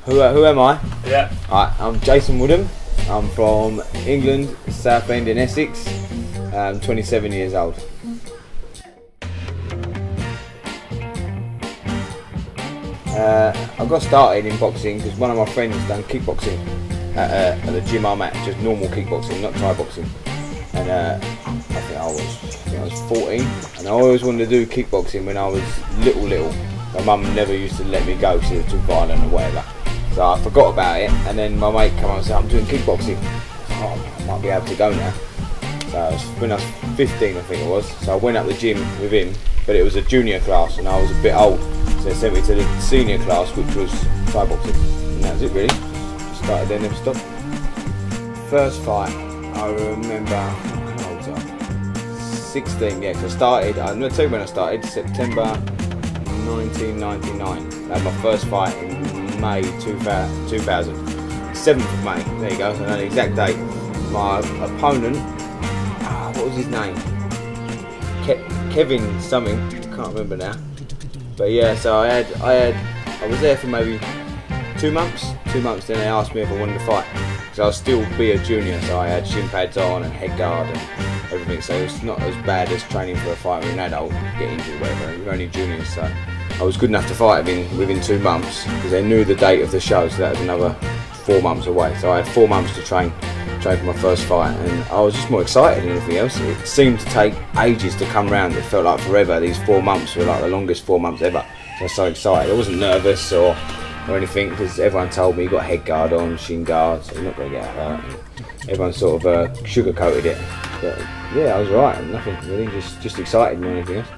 Who am I? Yeah. I'm Jason Woodham. I'm from England, Southend in Essex. I'm 27 years old. I got started in boxing because one of my friends done kickboxing at the gym I'm at, just normal kickboxing, not Thai boxing. And I think I was 14, and I always wanted to do kickboxing when I was little. My mum never used to let me go because it was too violent or whatever. So I forgot about it, and then my mate came on and said, I'm doing kickboxing. Oh, I might be able to go now. So when I was 15, I think it was, so I went up the gym with him, but it was a junior class and I was a bit old. So they sent me to the senior class, which was Thai boxing. And that was it really. Started then, never stopped. First fight, I remember, how old was I? 16, yeah, because I'm going to tell you when I started, September 1999. I had my first fight in May 2000, 7th of May, there you go, I know the exact date. My opponent, what was his name? Kevin something, can't remember now. But yeah, so I was there for maybe 2 months, then they asked me if I wanted to fight. So I'll still be a junior, so I had shin pads on and head guard and everything, so it's not as bad as training for a fight with an adult, get injured or whatever. You're only juniors, so I was good enough to fight within 2 months because they knew the date of the show, so that was another 4 months away. So I had 4 months to train for my first fight, and I was just more excited than anything else. It seemed to take ages to come round. It felt like forever. These 4 months were like the longest 4 months ever. So I was so excited. I wasn't nervous or anything because everyone told me you got head guard on, shin guard, so you're not going to get hurt. And everyone sort of sugar-coated it. But yeah, I was right. Nothing really, just excited more than anything else.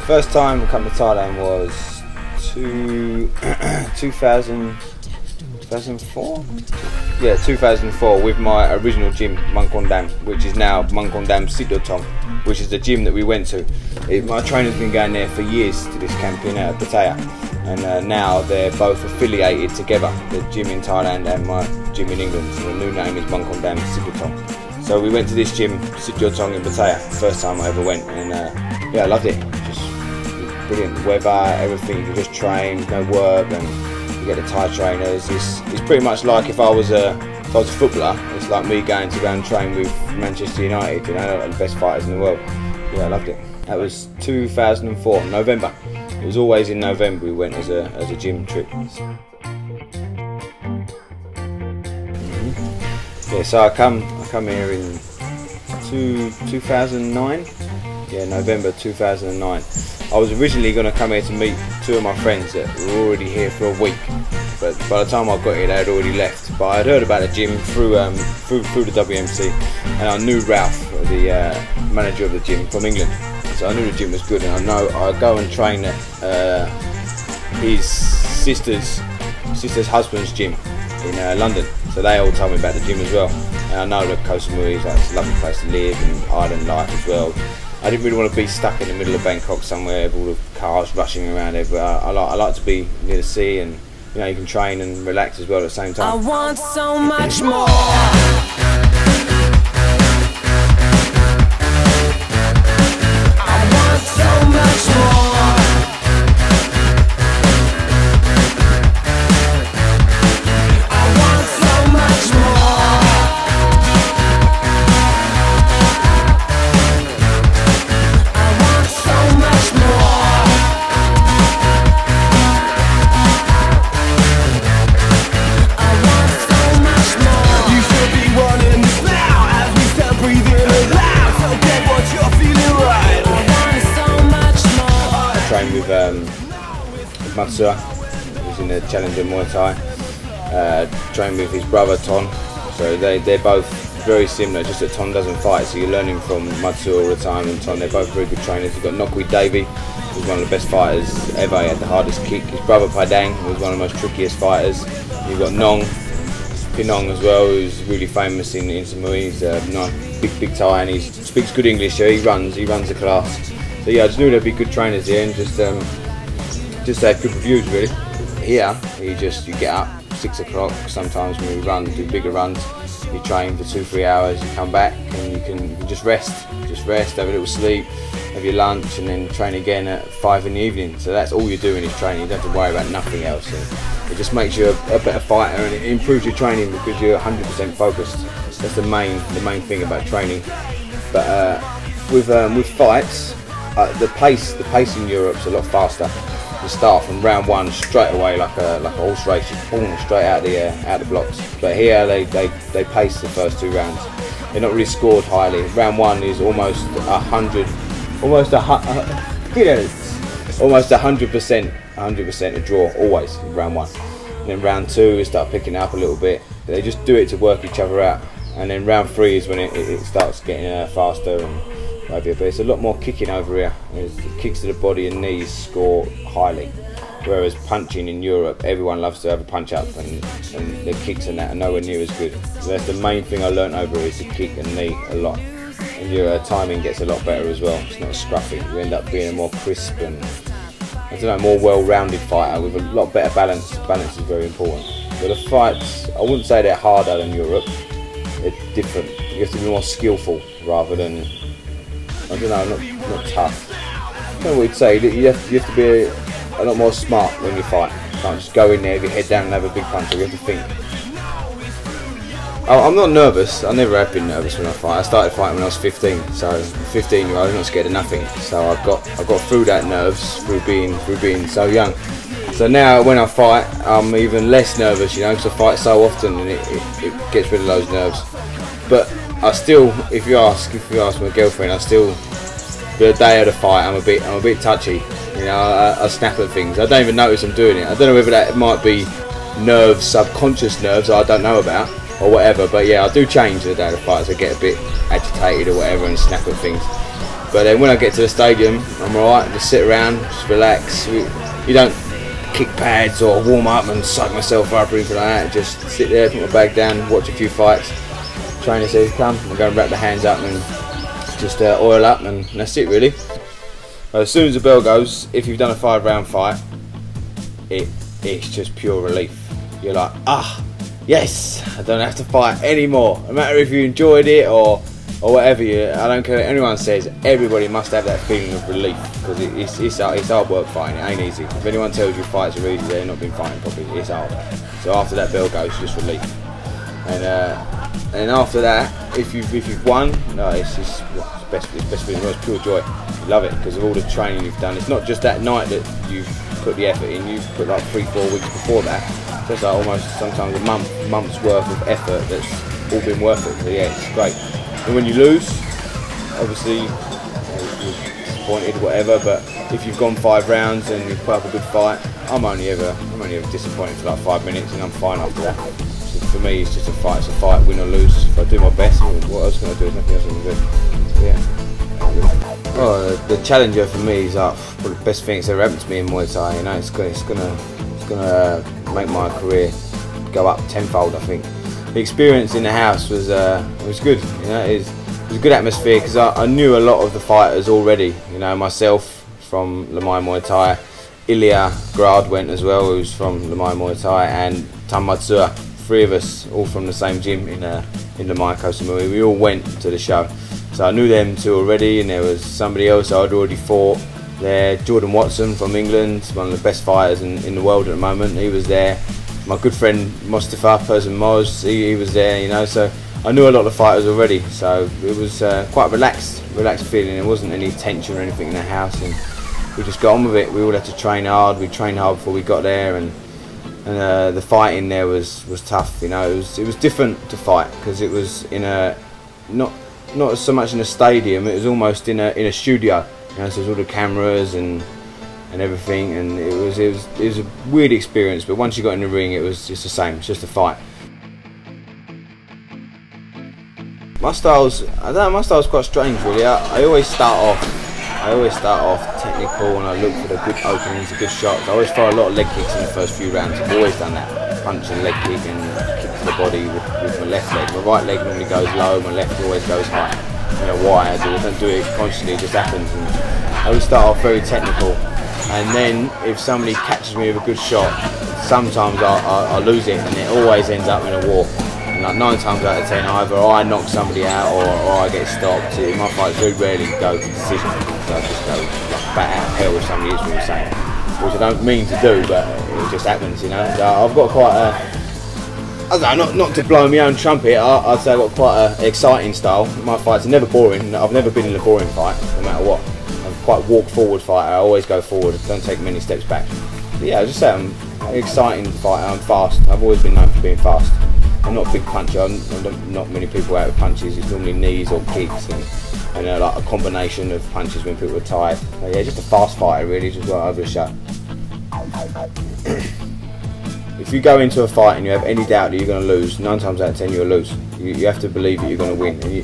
First time I come to Thailand was 2004? Yeah, 2004 with my original gym, Mangkondam, which is now Mangkondam Sitotong, which is the gym that we went to. My trainer's been going there for years to this camp in Pattaya, and now they're both affiliated together, the gym in Thailand and my gym in England, so the new name is Mangkondam Sitotong. So we went to this gym, Sitotong in Pattaya, first time I ever went, and yeah, I loved it. Brilliant weather, everything, you can just train, no work, and you get the Thai trainers. It's pretty much like if I was a footballer, it's like me going to go and train with Manchester United, you know, the best fighters in the world. Yeah, I loved it. That was 2004, November. It was always in November we went as a gym trip. Yeah, so I come here in 2009. Yeah, November 2009. I was originally going to come here to meet 2 of my friends that were already here for a week, but by the time I got here they had already left. But I had heard about the gym through the WMC, and I knew Ralph, the manager of the gym from England, so I knew the gym was good, and I go and train at his sister's husband's gym in London, so they all told me about the gym as well. And I know that Koh Samui is it's a lovely place to live, and island life as well. I didn't really want to be stuck in the middle of Bangkok somewhere with all the cars rushing around everywhere. I like to be near the sea, and you know, you can train and relax as well at the same time. I want so much more. I want so much more. I want so much more. With Manuel, who's in the Challenger Muay Thai. Trained with his brother Ton, so they're both very similar, just that Ton doesn't fight, so you're learning from Manuel all the time, and Ton, they're both very good trainers. You've got Nokwi Davey, who's one of the best fighters ever. He had the hardest kick. His brother Padang was one of the most trickiest fighters. You've got Nong Pinong as well, who's really famous in Samui. He's a nice, big Thai, and he speaks good English, so he runs the class. So yeah, I just knew there'd be good trainers here, and just had good reviews really. Here, you get up 6 o'clock. Sometimes when we do bigger runs, you train for 2-3 hours. You come back and you can just rest. just rest, have a little sleep, have your lunch, and then train again at 5 in the evening. So that's all you're doing is training. You don't have to worry about nothing else. And it just makes you a better fighter, and it improves your training because you're 100% focused. That's the main thing about training. But with fights, the pace in Europe's a lot faster. You start from round 1 straight away like a horse race, just boom, straight out the blocks. But here they pace the first 2 rounds. They're not really scored highly. Round 1 is almost 100%, a draw always in round 1. And then round 2 they start picking up a little bit. They just do it to work each other out. And then round 3 is when it starts getting faster and whatever. But it's a lot more kicking over here. The kicks to the body and knees score highly. Whereas punching in Europe, everyone loves to have a punch up, and the kicks and that are nowhere near as good. So that's the main thing I learnt over here, is to kick and knee a lot. And your timing gets a lot better as well. It's not as scruffy. You end up being a more crisp and, I don't know, more well-rounded fighter with a lot better balance. Balance is very important. But the fights, I wouldn't say they're harder than Europe. They're different. You have to be more skillful rather than, I don't know, not tough. I don't know what you'd say. You have to be a lot more smart when you fight. You can't just go in there with your head down and have a big punch. You have to think. I'm not nervous. I never have been nervous when I fight. I started fighting when I was 15, so 15-year-old, I'm not scared of nothing. So I got through that nerves through being so young. So now when I fight, I'm even less nervous, you know, because I fight so often, and it gets rid of those nerves. But I still, if you ask my girlfriend, I still, the day of the fight, I'm a bit touchy. You know, I snap at things. I don't even notice I'm doing it. I don't know whether that might be nerves, subconscious nerves I don't know about, or whatever. But yeah, I do change the day of the fight. So I get a bit agitated or whatever and snap at things. But then when I get to the stadium, I'm alright. Just sit around, just relax. You don't kick pads or warm up and psych myself up or anything like that. Just sit there, put my bag down, watch a few fights. Trainer says come, I'm going to wrap the hands up and just oil up, and that's it really. As soon as the bell goes, if you've done a 5-round fight, it's just pure relief. You're like, yes, I don't have to fight anymore. No matter if you enjoyed it or whatever, I don't care what anyone says, everybody must have that feeling of relief, because it's hard work fighting. It ain't easy. If anyone tells you fights are easy, they've not been fighting properly. It's hard. So after that bell goes, just relief. And after that, if you've won, no, it's best feeling. It's pure joy. You love it because of all the training you've done. It's not just that night that you've put the effort in. You've put like 3-4 weeks before that. So it's like almost sometimes a month's worth of effort that's all been worth it. So yeah, it's great. And when you lose, obviously you're disappointed, whatever. But if you've gone 5 rounds and you've put up a good fight, I'm only ever disappointed for like 5 minutes, and I'm fine after that. For me, it's just a fight. It's a fight, win or lose. If I do my best, what else can I do? There's nothing else I can do. So, yeah. Well, the challenger for me is probably the best thing that's ever happened to me in Muay Thai. You know, it's gonna make my career go up tenfold. I think the experience in the house was good. You know, it was a good atmosphere because I knew a lot of the fighters already. You know, myself from Lemai Muay Thai, Ilya Grad went as well, who's from Lemai Muay Thai, and Tam Matsua. 3 of us, all from the same gym in Lemai Koh Samui. We all went to the show, so I knew them 2 already, and there was somebody else I'd already fought there, Jordan Watson from England, one of the best fighters in the world at the moment. He was there. My good friend Mustafa Persian Moz, he was there, you know. So I knew a lot of the fighters already, so it was quite relaxed feeling. There wasn't any tension or anything in the house, and we just got on with it. We all had to train hard. We trained hard before we got there, and the fighting there was tough. You know, it was different to fight because it was in a not so much in a stadium. It was almost in a studio. You know, so there's all the cameras and everything, and it was a weird experience. But once you got in the ring, it was just the same. It's just a fight. My style's quite strange, really. I always start off technical, and I look for the good openings, the good shots. I always throw a lot of leg kicks in the first few rounds. I've always done that. Punch and leg kick and kick to the body with my left leg. My right leg normally goes low, my left always goes high. I don't know why I don't do it constantly, it just happens. And I always start off very technical, and then if somebody catches me with a good shot, sometimes I lose it, and it always ends up in a war. You and like 9 times out of 10 either I knock somebody out or I get stopped. In my fights very rarely go to decision, so I just go like bat out of hell if somebody is what you're saying, which I don't mean to do, but it just happens, you know. So I've got quite a, I don't know, not to blow my own trumpet, I'd say I've got quite an exciting style. My fights are never boring. I've never been in a boring fight, no matter what. I'm quite a walk forward fighter. I always go forward, don't take many steps back. But yeah, I just say I'm an exciting fighter. I'm fast. I've always been known for being fast. I'm not a big puncher. Not many people out with punches. It's normally knees or kicks and like a combination of punches when people are tired. So yeah, just a fast fighter really, just right over the shut. If you go into a fight and you have any doubt that you're going to lose, 9 times out of 10 you'll lose. You have to believe that you're going to win, and you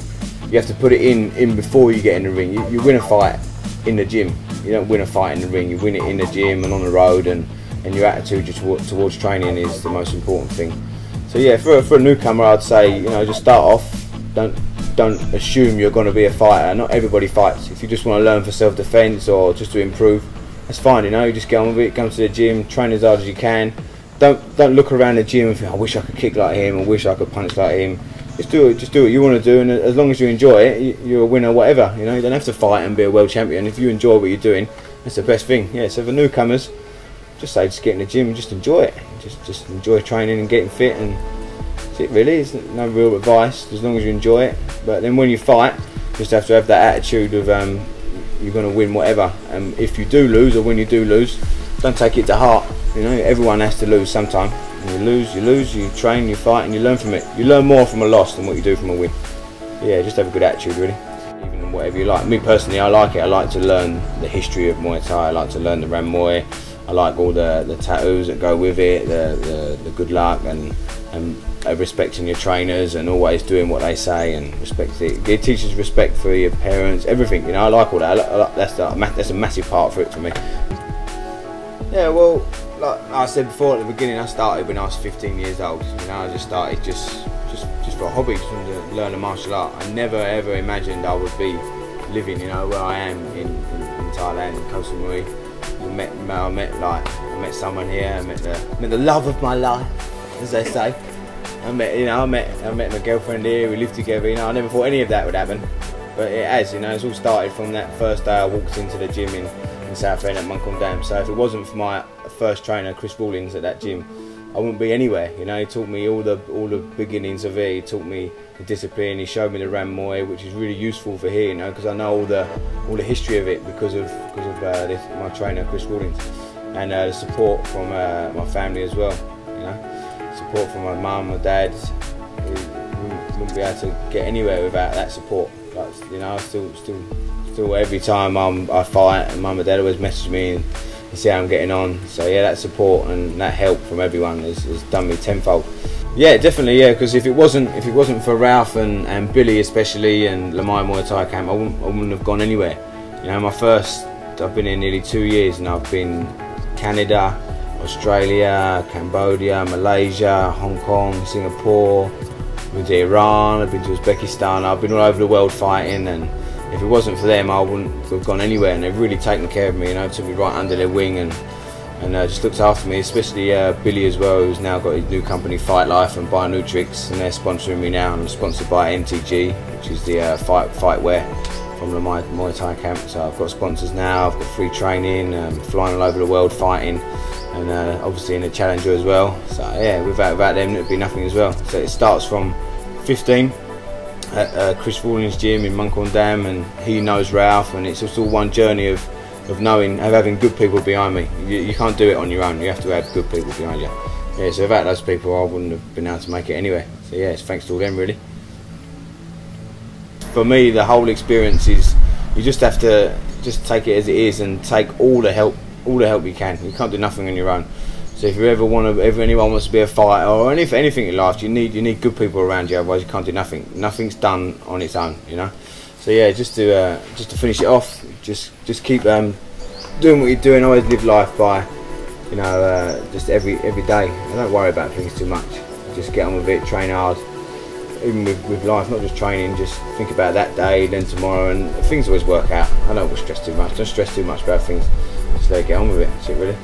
have to put it in before you get in the ring. You win a fight in the gym. You don't win a fight in the ring. You win it in the gym and on the road, and your attitude towards training is the most important thing. So yeah, for a newcomer, I'd say, you know, just start off. Don't assume you're going to be a fighter. Not everybody fights. If you just want to learn for self-defense or just to improve, that's fine. You know, you just get on with it. Come to the gym, train as hard as you can. Don't look around the gym and think, I wish I could kick like him, or wish I could punch like him. Just do what you want to do, and as long as you enjoy it, you're a winner, whatever. You know, you don't have to fight and be a world champion. If you enjoy what you're doing, that's the best thing. Yeah. So for newcomers, just get in the gym and just enjoy it. Just enjoy training and getting fit, and that's it really. It's no real advice, as long as you enjoy it. But then when you fight, you just have to have that attitude of you're going to win whatever. And if you do lose, or when you do lose, don't take it to heart. You know, everyone has to lose sometime. When you lose, you train, you fight, and you learn from it. You learn more from a loss than what you do from a win. Yeah, just have a good attitude really. Even whatever you like. Me personally, I like it. I like to learn the history of Muay Thai. I like to learn the Ram Muay. I like all the tattoos that go with it, the good luck, and respecting your trainers and always doing what they say, and respect it. It teaches respect for your parents, everything. You know, I like all that. That's a massive part for it for me. Yeah, well, like I said before at the beginning, I started when I was 15 years old. You know, I just started just for a hobby, just to learn a martial art. I never ever imagined I would be living, you know, where I am in Thailand, in Koh Samui. I met someone here. I met the love of my life, as they say. I met my girlfriend here. We lived together. You know, I never thought any of that would happen, but it has. You know, it's all started from that first day I walked into the gym in Southend at Munkon Dam. So if it wasn't for my first trainer, Chris Rawlings, at that gym, I wouldn't be anywhere. You know, he taught me all the beginnings of it. He taught me the discipline. He showed me the Ram Muay, which is really useful for here. You know, because I know all the history of it because of my trainer, Chris Rawlings, and the support from my family as well. You know, support from my mum, my dad. We wouldn't be able to get anywhere without that support. Like, you know, I still every time I fight, and mum and dad always message me and see how I'm getting on. So yeah, that support and that help from everyone has done me tenfold. Yeah, definitely, yeah, because if it wasn't for Ralph and Billy especially, and Lamai Muay Thai camp, I wouldn't have gone anywhere. You know, I've been here nearly 2 years, and I've been Canada, Australia, Cambodia, Malaysia, Hong Kong, Singapore, I've been to Iran, I've been to Uzbekistan. I've been all over the world fighting, and if it wasn't for them, I wouldn't have gone anywhere. And they've really taken care of me, you know, took me right under their wing, and just looked after me, especially Billy as well, who's now got his new company Fight Life and Bionutrix, and they're sponsoring me now. I'm sponsored by MTG, which is the fight wear from the Muay Thai camp. So I've got sponsors now, I've got free training, flying all over the world fighting, and obviously in the Challenger as well. So yeah, without them it'd be nothing as well. So it starts from 15 at Chris Rawlings' gym in Munkon Dam, and he knows Ralph, and it's just all one journey of having good people behind me. You can't do it on your own. You have to have good people behind you. Yeah, so without those people, I wouldn't have been able to make it anyway. So yeah, it's thanks to all them really. For me, the whole experience is you just have to just take it as it is and take all the help you can. You can't do nothing on your own. So if anyone wants to be a fighter or anything in life, you need good people around you. Otherwise, you can't do nothing. Nothing's done on its own, you know. So yeah, just to finish it off, just keep doing what you're doing. Always live life by, you know, just every day. And don't worry about things too much. Just get on with it. Train hard. Even with life, not just training. Just think about that day, then tomorrow, and things always work out. I don't stress too much. Don't stress too much about things. Just let it get on with it. That's it, really.